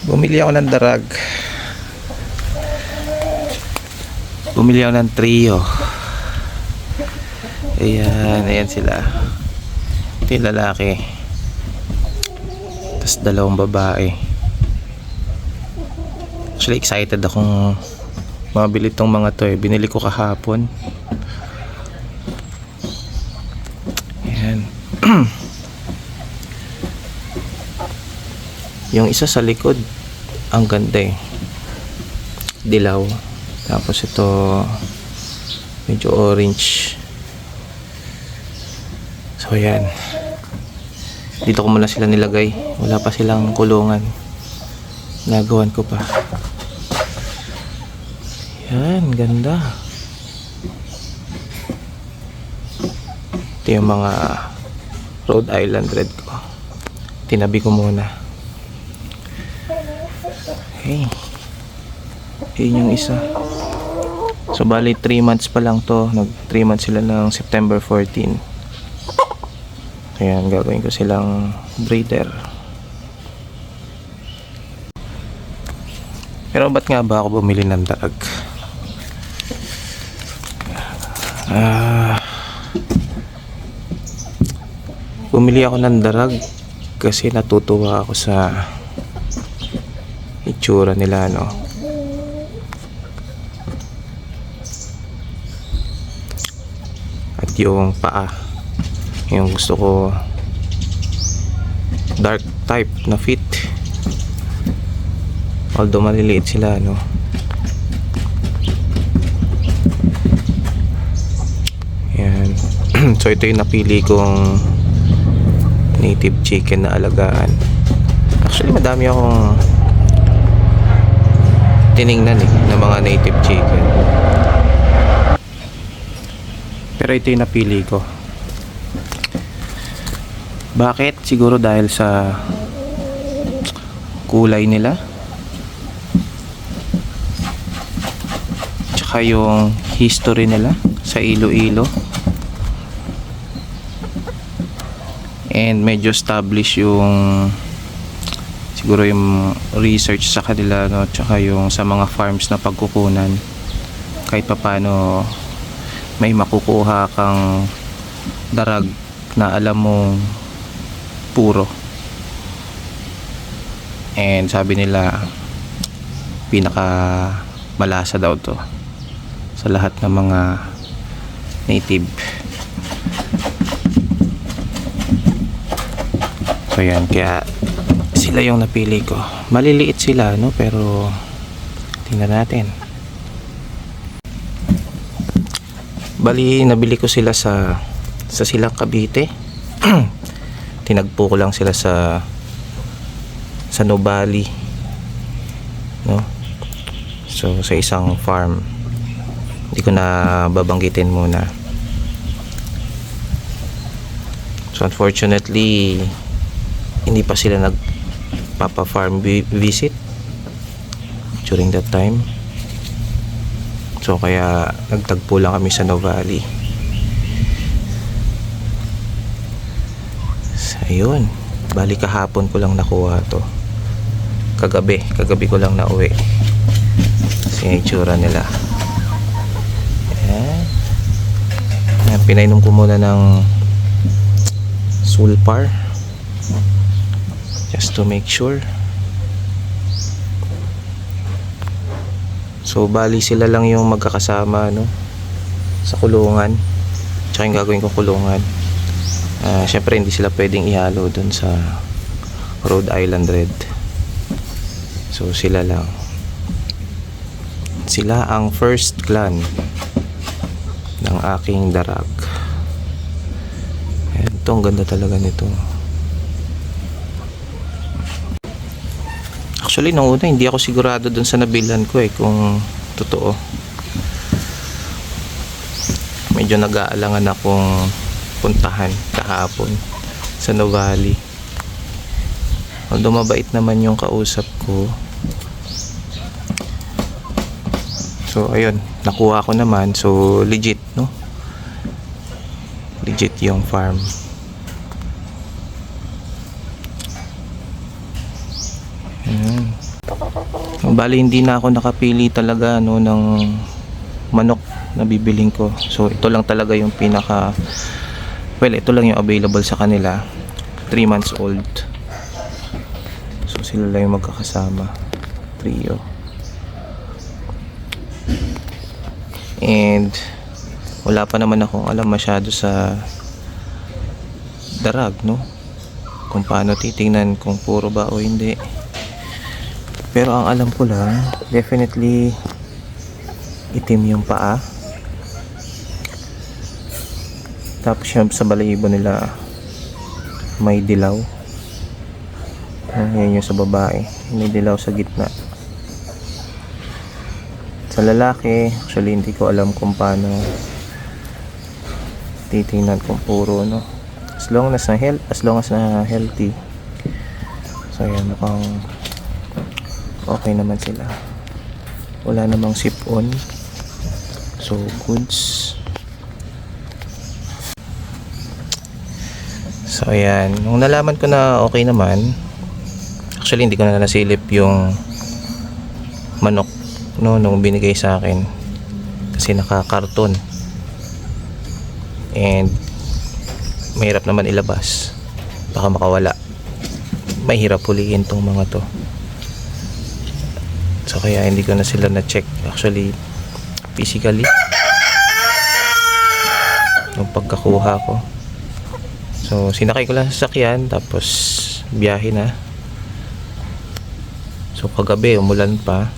Bumili ako ng darag. Bumili ako ng trio. Ayan, ayan sila. Ito yung lalaki. Tapos dalawang babae. Actually excited akong mabili tong mga to eh. Binili ko kahapon. Ayan. Yung isa sa likod, ang ganda eh. Dilaw. Tapos ito, medyo orange. So ayan. Dito ko muna sila nilagay. Wala pa silang kulungan. Nagawan ko pa. Yan, ganda. Ito yung mga Rhode Island Red ko. Tinabi ko muna. Okay. Yun yung isa. So bali 3 months pa lang to. Nag 3 months sila ng September 14. Ayan, gagawin ko silang breeder. Pero ba't nga ba ako bumili ng darag? Bumili ako ng darag kasi natutuwa ako sa itsura nila, no? At yung paa, yung gusto ko dark type na fit, although maliliit sila, no? Yan. So ito yung napili kong native chicken na alagaan. Actually madami akong tiningnan eh ng mga native chicken, pero ito yung napili ko. Bakit? Siguro dahil sa kulay nila, tsaka yung history nila sa Iloilo, and medyo established yung siguro yung research sa kanila, no? Tsaka yung sa mga farms na pagkukunan, kahit papano may makukuha kang darag na alam mong puro. And sabi nila pinaka malasa daw to sa lahat ng mga native. So yan, kaya sila yung napili ko. Maliliit sila, no? Pero tingnan natin. Bali nabili ko sila sa Silang Cavite. Tinagpo ko lang sila sa Nuvali, no? So sa isang farm, hindi ko na babanggitin muna. So unfortunately hindi pa sila nagpapa-farm visit during that time. So kaya nagtagpo lang kami sa Nuvali. So ayun, bali kahapon ko lang nakuha to. Kagabi ko lang nauwi. Kasi yung itsura nila. Ayan. Ayan, pinainom ko muna ng Sulpar just to make sure. So bali sila lang yung magkakasama, no, sa kulungan. Tsaka yung gagawin ko kulungan. Syempre hindi sila pwedeng ihalo dun sa Rhode Island Red. So sila lang. Sila ang first clan ng aking darag. Ito, ang ganda talaga nito. Actually nung una hindi ako sigurado dun sa nabilan ko eh, kung totoo. Medyo nag-aalangan akong puntahan kahapon sa Nuvali. Although mabait naman yung kausap ko. So ayun, nakuha ko naman. So legit, no? Legit yung farm. Ayan. Bali hindi na ako nakapili talaga no ng manok na bibiling ko. So ito lang talaga yung pinaka, well, ito lang yung available sa kanila. 3 months old. So sila lang yung magkakasama, trio. And wala pa naman akong alam masyado sa darag, no, kung paano titingnan kung puro ba o hindi. Pero ang alam ko lang, definitely itim yung paa. Tapos yung sa balahibo nila may dilaw. Yan yung sa babae, may dilaw sa gitna. Sa lalaki, actually hindi ko alam kung paano titingnan kung puro, no. As long as na healthy. So yan, mukhang okay naman sila. Wala namang sip-on. So goods. So ayan, nung nalaman ko na okay naman, actually hindi ko na nasilip yung manok, no, nung binigay sa akin kasi naka-karton and mahirap naman ilabas, baka makawala, mahirap huliin tong mga to. So kaya hindi ko na sila na-check actually physically nung pagkakuha ko. So sinakay ko lang sa sasakyan tapos biyahe na. So kagabi umulan pa.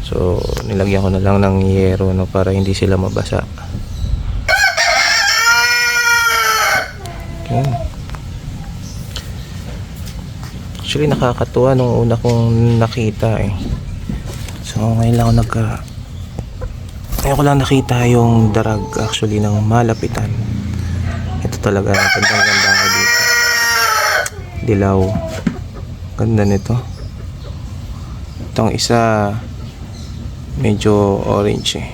So nilagyan ko na lang ng yero, no, para hindi sila mabasa. Okay. Actually nakakatuwa nung una kong nakita eh. So ngayon lang ako ngayon ko lang nakita yung darag actually ng malapitan. Ito talaga, ganda ako dito. Dilaw. Ganda nito. Itong isa medyo orange eh.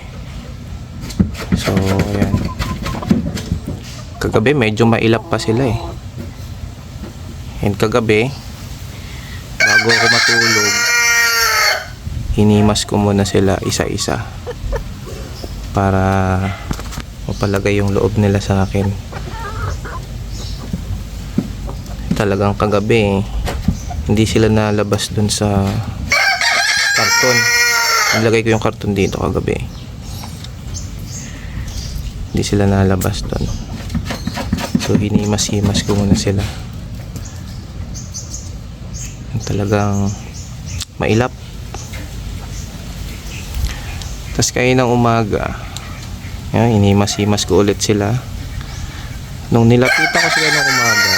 So ayan. Kagabi medyo mailap pa sila eh. And kagabi bago ako matulog, hinimas ko muna sila isa-isa para mapalagay yung loob nila sa akin. Talagang kagabi hindi sila nalabas dun sa karton. Nilagay ko yung karton dito kagabi. Hindi sila nalabas dun. So hinimas-himas ko muna sila. Talagang mailap. Tapos kayo ng umaga, yan, hinimas-himas ko ulit sila. Nung nilapitan ko sila ng umaga,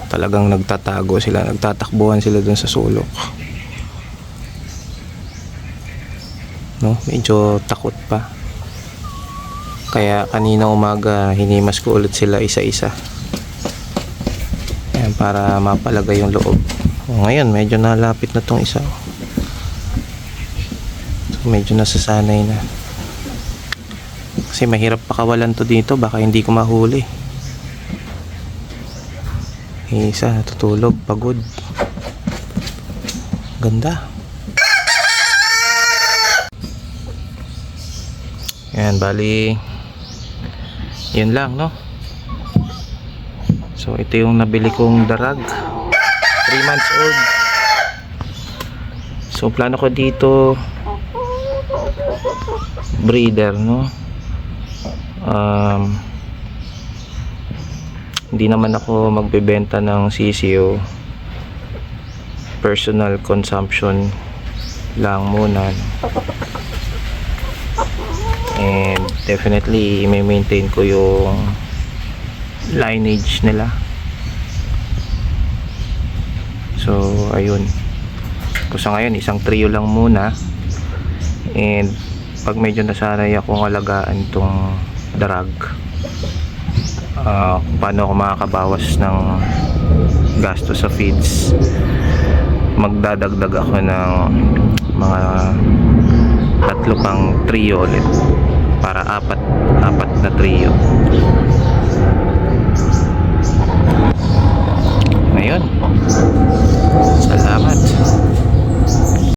talagang nagtatago sila, nagtatakbuhan sila dun sa sulok. No, medyo takot pa. Kaya kanina umaga hinimas ko ulit sila isa-isa. Ayan, para mapalagay yung loob. Ngayon medyo nalapit na tong isa. So medyo nasasanay na. Kasi mahirap pakawalan to dito, baka hindi ko mahuli. Isa natutulog, pagod. Ganda. Ayan, bali yun lang, no. So ito yung nabili kong darag, 3 months old. So plano ko dito breeder, no. Hindi naman ako magbebenta ng CCO, personal consumption lang muna, and definitely i-maintain ko yung lineage nila. So ayun, kusa ngayon isang trio lang muna, and pag medyo nasanay akong alagaan tong darag, paano ako makakabawas ng gasto sa feeds, magdadagdag ako ng mga 3 pang trio ulit, para apat na trio. Ngayon